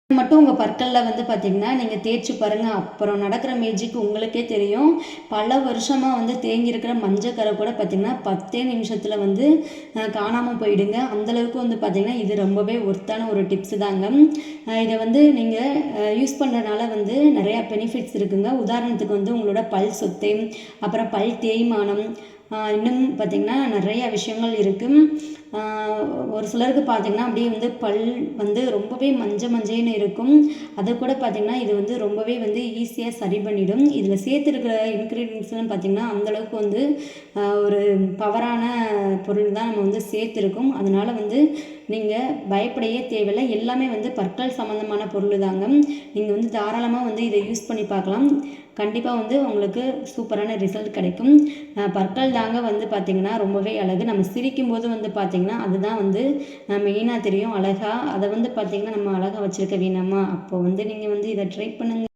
மட்டும் உங்கள் பற்களில் வந்து பார்த்திங்கன்னா நீங்கள் தேய்ச்சி பாருங்கள். அப்புறம் நடக்கிற மேஜிக் உங்களுக்கே தெரியும். பல வருஷமாக வந்து தேங்கியிருக்கிற மஞ்சக்கரை கூட பார்த்திங்கன்னா 10 நிமிஷத்தில் வந்து காணாமல் போயிடுங்க. அந்தளவுக்கு வந்து பார்த்திங்கன்னா இது ரொம்பவே ஒர்த்தான ஒரு டிப்ஸு தாங்க. இதை வந்து நீங்கள் யூஸ் பண்ணுறதுனால வந்து நிறையா பெனிஃபிட்ஸ் இருக்குங்க. உதாரணத்துக்கு வந்து உங்களோட பல் சொத்தை, அப்புறம் பல் தேய்மானம், இன்னும் பார்த்திங்கன்னா நிறையா விஷயங்கள் இருக்குது. ஒரு சிலருக்கு பார்த்திங்கன்னா அப்படியே வந்து பல் வந்து ரொம்பவே மஞ்சேன்னு இருக்கும். அதை கூட பார்த்திங்கன்னா இது வந்து ரொம்பவே வந்து ஈஸியாக சரி பண்ணிடும். இதில் சேர்த்துருக்கிற இன்க்ரீடியன்ஸ்லாம் பார்த்திங்கன்னா அந்தளவுக்கு வந்து ஒரு பவரான பொருள் தான் நம்ம வந்து சேர்த்துருக்கோம். அதனால் வந்து நீங்கள் பயப்படையே தேவையில்லை. எல்லாமே வந்து பற்கள் சம்மந்தமான பொருள் தாங்க. நீங்கள் வந்து தாராளமாக வந்து இதை யூஸ் பண்ணி பார்க்கலாம். கண்டிப்பாக வந்து உங்களுக்கு சூப்பரான ரிசல்ட் கிடைக்கும். பற்கள் தாங்க வந்து பார்த்திங்கன்னா ரொம்பவே அழகு. நம்ம சிரிக்கும் போது வந்து பார்த்திங்கன்னா அதுதான் வந்து மெயினாக தெரியும் அழகாக. அதை வந்து பார்த்திங்கன்னா நம்ம அழகாக வச்சுருக்க வேணாமா? அப்போ வந்து நீங்கள் வந்து இதை ட்ரை பண்ணுங்கள்.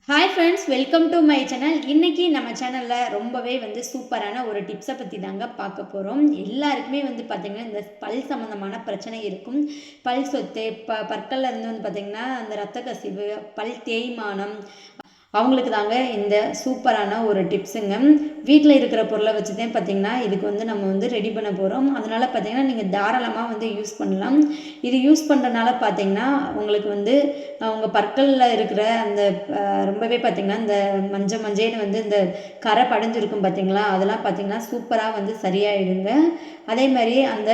Hi friends, welcome to my channel. இன்றைக்கி நம்ம சேனலில் ரொம்பவே வந்து சூப்பரான ஒரு டிப்ஸை பற்றி தாங்க பார்க்க போகிறோம். எல்லாருக்குமே வந்து பார்த்திங்கன்னா இந்த பல் சம்மந்தமான பிரச்சனை இருக்கும். பல் சொத்தை, பற்களில் இருந்து வந்து பார்த்திங்கன்னா அந்த இரத்த கசிவு, பல் தேய்மானம், அவங்களுக்கு தாங்க இந்த சூப்பரான ஒரு டிப்ஸுங்க. வீட்டில் இருக்கிற பொருளை வச்சு தான் பார்த்திங்கன்னா இதுக்கு வந்து நம்ம வந்து ரெடி பண்ண போகிறோம். அதனால் பார்த்திங்கன்னா நீங்கள் தாராளமாக வந்து யூஸ் பண்ணலாம். இது யூஸ் பண்ணுறதுனால பார்த்திங்கன்னா உங்களுக்கு வந்து உங்கள் பற்களில் இருக்கிற அந்த ரொம்பவே பார்த்திங்கன்னா இந்த மஞ்சேன்னு வந்து இந்த கரை படிஞ்சிருக்கும் பார்த்திங்களா, அதெல்லாம் பார்த்திங்கன்னா சூப்பராக வந்து சரியாயிடுங்க. அதே மாதிரி அந்த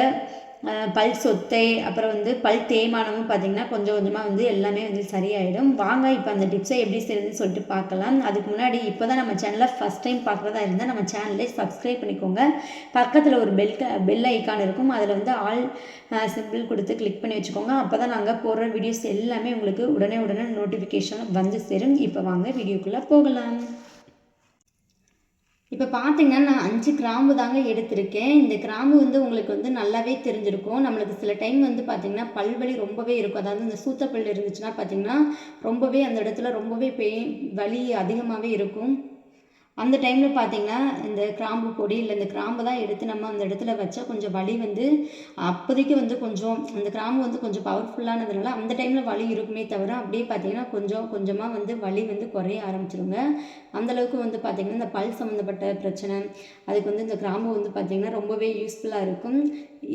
பல் சொத்தை, அப்புறம் வந்து பல் தேய்மானமும் பார்த்திங்கன்னா கொஞ்சம் கொஞ்சமாக வந்து எல்லாமே வந்து சரியாயிடும். வாங்க இப்போ அந்த டிப்ஸை எப்படி செய்யுதுன்னு சொல்லிட்டு பார்க்கலாம். அதுக்கு முன்னாடி இப்போ தான் நம்ம சேனலை ஃபஸ்ட் டைம் பார்க்குறதா இருந்தால் நம்ம சேனலை சப்ஸ்கிரைப் பண்ணிக்கோங்க. பக்கத்தில் ஒரு பெல் ஐக்கான் இருக்கும். அதில் வந்து ஆல் சிம்பிள் கொடுத்து கிளிக் பண்ணி வச்சுக்கோங்க. அப்போ தான் நாங்கள் போடுற வீடியோஸ் எல்லாமே உங்களுக்கு உடனே நோட்டிஃபிகேஷன் வந்து சேரும். இப்போ வாங்க வீடியோக்குள்ளே போகலாம். இப்போ பார்த்தீங்கன்னா நான் 5 கிராம்பு தாங்க எடுத்திருக்கேன். இந்த கிராம்பு வந்து உங்களுக்கு வந்து நல்லாவே தெரிஞ்சிருக்கும். நம்மளுக்கு சில டைம் வந்து பார்த்திங்கன்னா பல்வலி ரொம்பவே இருக்கும். அதாவது இந்த சூத்தப்பல் இருந்துச்சுன்னா பார்த்திங்கன்னா ரொம்பவே அந்த இடத்துல ரொம்பவே வலி அதிகமாகவே இருக்கும். அந்த டைமில் பார்த்திங்கன்னா இந்த கிராம்பு பொடி இல்லை இந்த கிராம்பு தான் எடுத்து நம்ம அந்த இடத்துல வச்சா கொஞ்சம் வலி வந்து அப்போதைக்கு வந்து கொஞ்சம் அந்த கிராம்பு வந்து கொஞ்சம் பவர்ஃபுல்லானதுனால அந்த டைமில் வலி இருக்குமே தவிர அப்படியே பார்த்திங்கன்னா கொஞ்சம் கொஞ்சமாக வந்து வலி வந்து குறைய ஆரம்பிச்சிருங்க. அந்தளவுக்கு வந்து பார்த்திங்கன்னா இந்த பல் சம்மந்தப்பட்ட பிரச்சனை அதுக்கு வந்து இந்த கிராம்பு வந்து பார்த்திங்கன்னா ரொம்பவே யூஸ்ஃபுல்லாக இருக்கும்.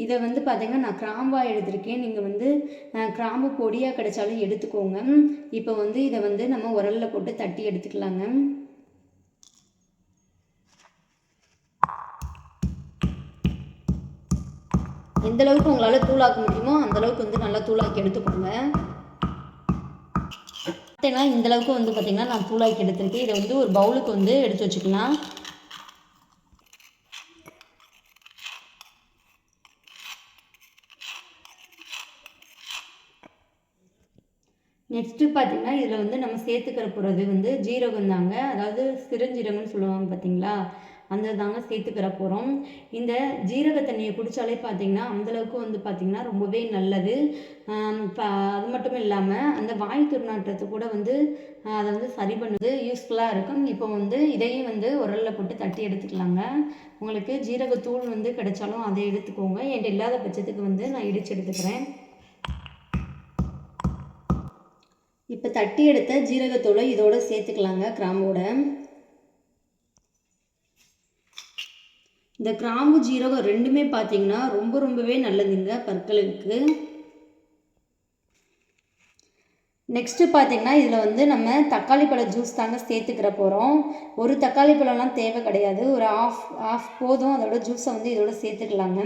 இதை வந்து பார்த்திங்கன்னா நான் கிராம்பாக எடுத்திருக்கேன். நீங்கள் வந்து கிராம்பு பொடியாக கிடைச்சாலும் எடுத்துக்கோங்க. இப்போ வந்து இதை வந்து நம்ம உரலில் போட்டு தட்டி எடுத்துக்கலாங்க. எந்த அளவுக்கு உங்களால் தூளாக்க முடியுமோ அந்தளவுக்கு வந்து நல்லா தூளாக்கி எடுத்துக்கோங்க. பார்த்தீங்கன்னா இந்தளவுக்கு வந்து பார்த்திங்கன்னா நான் தூளாக்கி எடுத்துருக்கேன். இதை வந்து ஒரு பவுலுக்கு வந்து எடுத்து வச்சுக்கலாம். நெக்ஸ்ட்டு பார்த்திங்கன்னா இதில் வந்து நம்ம சேர்த்துக்கிற போகிறது வந்து ஜீரகம் தாங்க. அதாவது சிறுஞ்சீரகம்னு சொல்லுவாங்க பார்த்திங்களா, அந்த தாங்க சேர்த்துக்கிற போகிறோம். இந்த ஜீரக தண்ணியை குடித்தாலே பார்த்திங்கன்னா அந்தளவுக்கு வந்து பார்த்திங்கன்னா ரொம்பவே நல்லது. அது மட்டும் இல்லாமல் அந்த வாய் துர்நாற்றத்தை கூட வந்து அதை வந்து சரி பண்ணுறது யூஸ்ஃபுல்லாக இருக்கும். இப்போ வந்து இதையும் வந்து உரலில் போட்டு தட்டி எடுத்துக்கலாங்க. உங்களுக்கு ஜீரகத்தூள் வந்து கிடைச்சாலும் அதை எடுத்துக்கோங்க. என்கிட்ட இல்லாத பட்சத்துக்கு வந்து நான் இடித்து எடுத்துக்கிறேன். இப்போ தட்டி எடுத்த ஜீரகத்தூளை இதோட சேர்த்துக்கலாங்க கிராம்போட. இந்த கிராம்பு ஜீரகம் ரெண்டுமே பார்த்தீங்கன்னா ரொம்பவே நல்லதுங்க பற்களுக்கு. நெக்ஸ்ட்டு பார்த்தீங்கன்னா இதில் வந்து நம்ம தக்காளி பழ ஜூஸ் தாங்க சேர்த்துக்கிற போகிறோம். ஒரு தக்காளி பழம்லாம் தேவை கிடையாது, ஒரு ஆஃப் போதும். அதோட ஜூஸை வந்து இதோட சேர்த்துக்கலாங்க.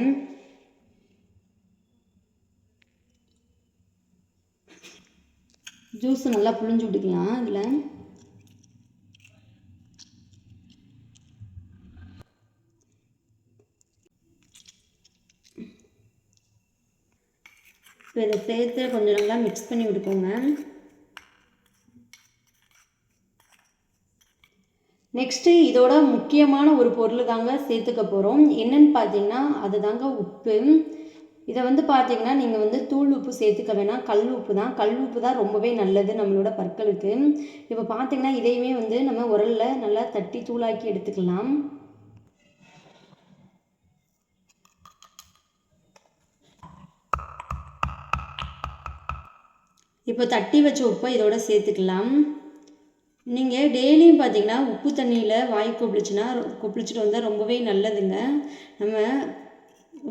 ஜூஸ் நல்லா புழிஞ்சு விட்டுக்கலாம். இதில் இப்போ இதை சேர்த்து கொஞ்சம் நல்லா மிக்ஸ் பண்ணி விட்டுக்கோங்க. நெக்ஸ்ட்டு இதோட முக்கியமான ஒரு பொருள் தாங்க சேர்த்துக்க போகிறோம். என்னென்னு பார்த்தீங்கன்னா அது தாங்க உப்பு. இதை வந்து பார்த்திங்கன்னா நீங்கள் வந்து தூள் உப்பு சேர்த்துக்க வேணாம், கல் உப்பு தான். கல் உப்பு தான் ரொம்பவே நல்லது நம்மளோட பற்களுக்கு. இப்போ பார்த்திங்கன்னா இதையுமே வந்து நம்ம உரலில் நல்லா தட்டி தூளாக்கி எடுத்துக்கலாம். இப்போ தட்டி வச்ச உப்பை இதோட சேர்த்துக்கலாம். நீங்கள் டெய்லியும் பார்த்தீங்கன்னா உப்பு தண்ணியில் வாய் கொப்பளிச்சிட்டு வந்தால் ரொம்பவே நல்லதுங்க. நம்ம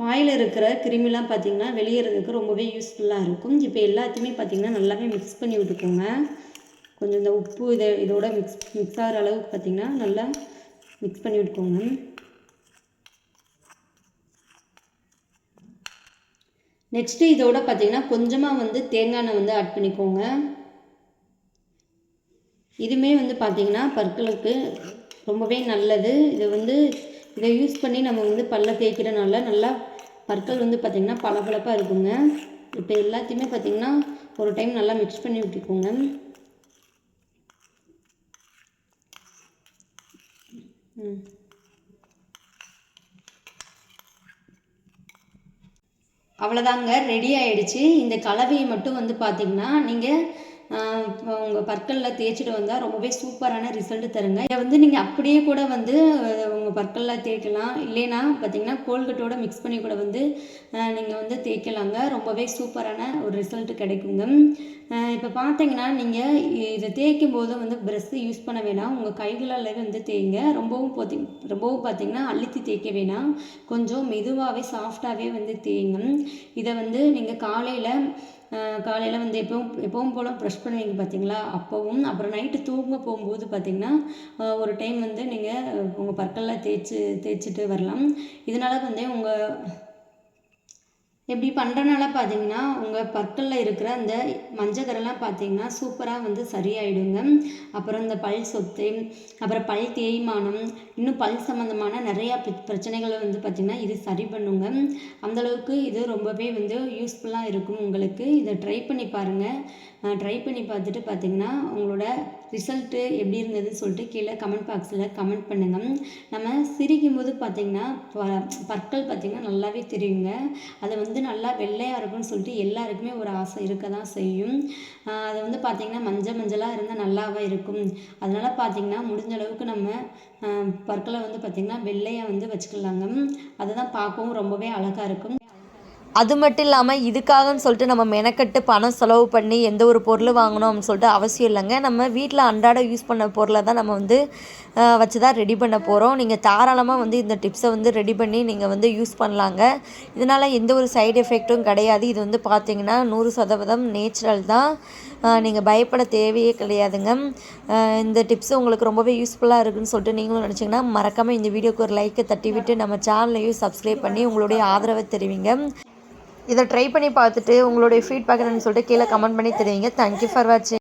வாயில் இருக்கிற கிருமிலாம் பார்த்திங்கன்னா வெளியேறதுக்கு ரொம்பவே யூஸ்ஃபுல்லாக இருக்கும். இப்போ எல்லாத்தையுமே பார்த்திங்கன்னா நல்லாவே மிக்ஸ் பண்ணி விட்டுக்கோங்க. கொஞ்சம் இந்த உப்பு இதோட மிக்ஸ் ஆகிற அளவுக்கு பார்த்திங்கன்னா நல்லா மிக்ஸ் பண்ணி விட்டுக்கோங்க. நெக்ஸ்ட்டு இதோட பார்த்திங்கன்னா கொஞ்சமாக வந்து தேங்காய் எண்ணெய் வந்து ஆட் பண்ணிக்கோங்க. இதுவுமே வந்து பார்த்திங்கன்னா பற்களுக்கு ரொம்பவே நல்லது. இதை யூஸ் பண்ணி நம்ம வந்து பல்ல தேய்க்கிறனால நல்லா பற்கள் வந்து பார்த்திங்கன்னா பளபளப்பாக இருக்குங்க. இப்போ எல்லாத்தையுமே பார்த்திங்கன்னா ஒரு டைம் நல்லா மிக்ஸ் பண்ணி விட்டுக்கோங்க. அவ்வளோதாங்க, ரெடி ஆகிடுச்சு. இந்த கலவையை மட்டும் வந்து பார்த்திங்கன்னா நீங்கள் உங்கள் பற்களில் தேய்ச்சிட்டு வந்தால் ரொம்பவே சூப்பரான ரிசல்ட்டு தருங்க. இதை வந்து நீங்கள் அப்படியே கூட வந்து உங்கள் பற்களில் தேய்க்கலாம். இல்லைன்னா பார்த்திங்கன்னா கோல்கட்டோட மிக்ஸ் பண்ணி கூட வந்து நீங்கள் வந்து தேய்க்கலாங்க. ரொம்பவே சூப்பரான ஒரு ரிசல்ட்டு கிடைக்குங்க. இப்போ பார்த்தீங்கன்னா நீங்கள் இதை தேய்க்கும் போது வந்து ப்ரெஷ்ஷு யூஸ் பண்ண வேணாம். உங்கள் கைகளால் வந்து தேய்ங்க. ரொம்பவும் பார்த்திங்கன்னா அழுத்தி தேய்க்க வேணாம். கொஞ்சம் மெதுவாகவே சாஃப்டாகவே வந்து தேய்ங்க. இதை வந்து நீங்கள் காலையில் வந்து எப்பவும் போல் ப்ரஷ் பண்ணுவீங்க பார்த்தீங்களா, அப்போவும் அப்புறம் நைட்டு தூங்க போகும்போது பார்த்திங்கன்னா ஒரு டைம் வந்து நீங்கள் உங்கள் பற்களில் தேய்ச்சிட்டு வரலாம். இதனால் வந்து எப்படி பண்ணுறனால பார்த்தீங்கன்னா உங்கள் பற்களில் இருக்கிற அந்த மஞ்சக்கரெல்லாம் பார்த்தீங்கன்னா சூப்பராக வந்து சரியாயிடுங்க. அப்புறம் இந்த பல் சொத்து, அப்புறம் பல் தேய்மானம், இன்னும் பல் சம்மந்தமான நிறையா பிரச்சனைகளை வந்து பார்த்திங்கன்னா இது சரி பண்ணுங்க. அந்தளவுக்கு இது ரொம்பவே வந்து யூஸ்ஃபுல்லாக இருக்கும் உங்களுக்கு. இதை ட்ரை பண்ணி பாருங்கள். ட்ரை பண்ணி பார்த்துட்டு பார்த்திங்கன்னா உங்களோட ரிசல்ட்டு எப்படி இருந்ததுன்னு சொல்லிட்டு கீழே கமெண்ட் பாக்ஸில் கமெண்ட் பண்ணுங்கள். நம்ம சிரிக்கும் போது பார்த்திங்கன்னா பற்கள் பார்த்திங்கன்னா நல்லாவே தெரியுங்க. அதை வந்து நல்லா வெள்ளையாக இருக்கும்னு சொல்லிட்டு எல்லாருக்குமே ஒரு ஆசை இருக்க தான் செய்யும். அது வந்து பார்த்திங்கன்னா மஞ்சளாக இருந்தால் நல்லாவே இருக்கும். அதனால் பார்த்திங்கன்னா முடிஞ்ச அளவுக்கு நம்ம பற்களை வந்து பார்த்திங்கன்னா வெள்ளையாக வந்து வச்சுக்கலாங்க. அதுதான் பார்க்கவும் ரொம்பவே அழகாக இருக்கும். அது மட்டும் இல்லாமல் இதுக்காகன்னு சொல்லிட்டு நம்ம மெனக்கட்டு பணம் செலவு பண்ணி எந்த ஒரு பொருள் வாங்கணும் அப்படின்னு சொல்லிட்டு அவசியம் இல்லைங்க. நம்ம வீட்டில் அன்றாட யூஸ் பண்ண பொருளை தான் நம்ம வந்து வச்சு தான் ரெடி பண்ண போகிறோம். நீங்கள் தாராளமாக வந்து இந்த டிப்ஸை வந்து ரெடி பண்ணி நீங்கள் வந்து யூஸ் பண்ணலாங்க. இதனால் எந்த ஒரு சைடு எஃபெக்ட்டும் கிடையாது. இது வந்து பார்த்திங்கன்னா 100% நேச்சுரல் தான். நீங்கள் பயப்பட தேவையே கிடையாதுங்க. இந்த டிப்ஸ் உங்களுக்கு ரொம்பவே யூஸ்ஃபுல்லாக இருக்குதுன்னு சொல்லிட்டு நீங்களும் நினச்சிங்கன்னா மறக்காமல் இந்த வீடியோக்கு ஒரு லைக்கை தட்டி விட்டு நம்ம சேனலையும் சப்ஸ்கிரைப் பண்ணி உங்களுடைய ஆதரவை தெரிவிங்க. இதை ட்ரை பண்ணி பார்த்துட்டு உங்களுடைய ஃபீட்பேக் என்னன்னு சொல்லிட்டு கீழே கமெண்ட் பண்ணி தெரிவிங்க. தேங்க்யூ ஃபார் வாட்சிங்.